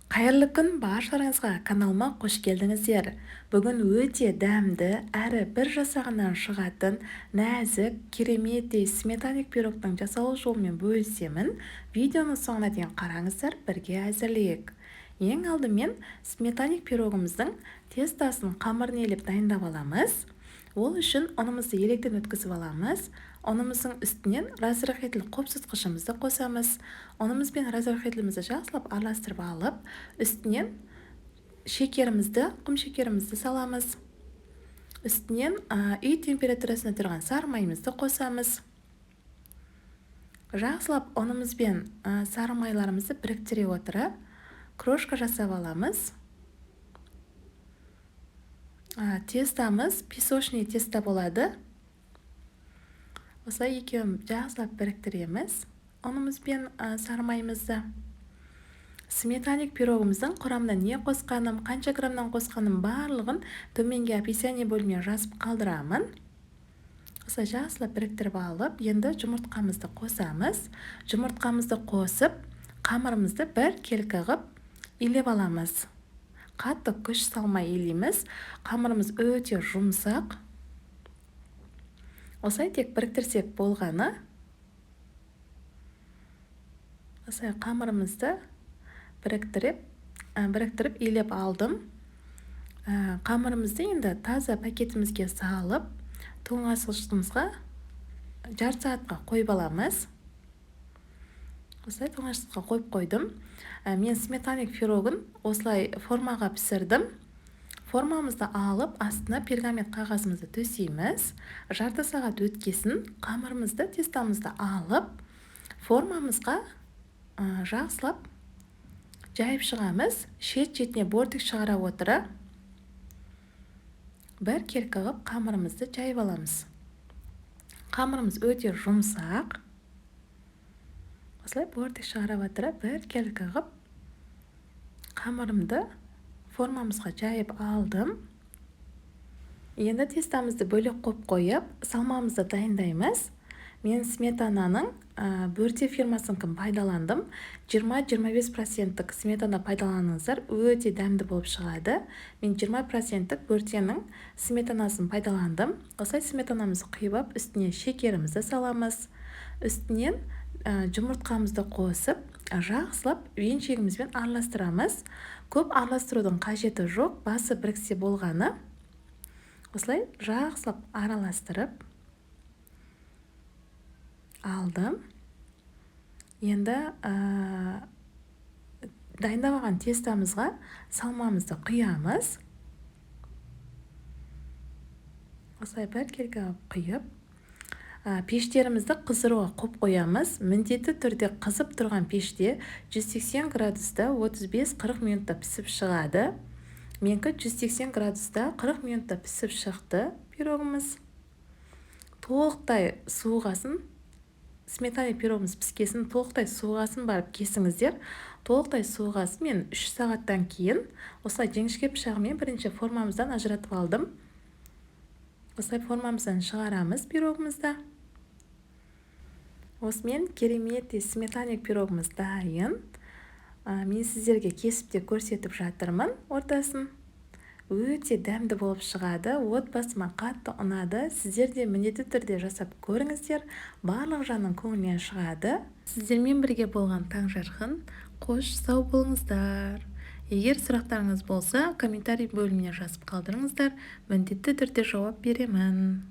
Қайырлы күн баршаларыңызға, каналыма қош келдіңіздер. Бүгін өте дәмді әрі бір жасағынан шығатын нәзік, керемет сметаник пирогтың жасалу жолымен бөлісемін. Видеоны соңына дейін қараңыздар, бірге әзірлейік. Ең алдымен сметаник пирогымыздың тестасын қамырын елеп дайындап аламыз. Ол үшін ұнымызды електен өткізіп аламыз. Ұнымыздың үстінен разрыхитель қопсытқышымызды қосамыз. Ұнымыз бен разрыхителімізді жақсылап араластырып алып, үстінен құм шекерімізді саламыз. Үстінен үй температурасында тұрған сары майымызды қосамыз. Жақсылап ұнымыз бен сары майларымызды біріктіре отырып, крошка жасап аламыз. Тестамыз песочный теста болады. Осылай екеуін жақсылап біріктіреміз. Ұнымыз бен сары майымызды. Сметаник пирогымыздың құрамына не қосқаным, қанша граммнан қосқаным барлығын төменге описание бөліміне жазып қалдырамын. Осылай жақсылап біріктіріп алып, енді жұмыртқамызды қосамыз. Жұмыртқамызды қосып, қамырымызды бір келкі қып илеп аламыз. Қатты күш салмай илейміз. Қамырымыз өте жұмсақ. Осылай тек біріктірсек болғаны. Осылай қамырымызды біріктіріп илеп алдым. Қамырымызды енді таза пакетімізге салып, тоңазытқышымызға жарты сағатқа қойып аламыз. Осылай тоңазытқышқа қойып қойдым. Мен сметаник пирогын осылай формаға пісірдім. Формамызды алып, астына пергамент қағазымызды төсейміз. Жарты сағат өткесін қамырымызды, тестамызды алып, формамызға жақсылап жайып шығамыз. Шет-шетіне бортик шығара отыра, бір келкі қып қамырымызды жайып аламыз. Қамырымыз өте жұмсақ. Осылай бортик шығара отыра, бір келкі қып қамырымды формамызға жайып алдым. Енді тестамызды бөлек қойып қойып, салмамызды дайындаймыз. Мен сметананың бөрте фирмасыныкін пайдаландым. 20-25% сметана пайдаланыңыздар, өте дәмді болып шығады. Мен 20% бөртенің сметанасын пайдаландым. Осылай сметанамызды құйып, үстіне шекерімізді саламыз. Үстінен жұмыртқамызды қосып, жақсылап венчегімізбен араластырамыз. Көп араластырудың қажеті жоқ, басы біріксе болғаны. Осылай жақсылап араластырып алдым. Енді дайындап алған тестамызға салмамызды құямыз. Осылай бір келкі құйып, пештерімізді қыздыруға қойып қоямыз. Міндетті түрде қызып тұрған пеште 180 градуста 35-40 минутта пісіп шығады. Менкі 180 градуста 40 минутта пісіп шықты пирогымыз. Толықтай суығасын, сметаник пирогымыз піскесін, толықтай суығасын барып кесіңіздер. Толықтай суығасын мен 3 сағаттан кейін осылай жіңішке пышағымен бірінші формамыздан ажыратып алдым. Осылай формамыздан шығарамыз пирогымызда. Осымен керемет сметаник пирогымыз дайын. Мен сіздерге кесіп те көрсетіп жатырмын ортасын. Өте дәмді болып шығады. Отбасыма қатты ұнады. Сіздер де міндетті түрде жасап көріңіздер. Барлық жанның көңілінен шығады. Сіздермен бірге болған Таңжарқын. Қош, сау болыңыздар. Егер сұрақтарыңыз болса, комментарий бөліміне жазып қалдырыңыздар. Міндетті түрде жауап беремін.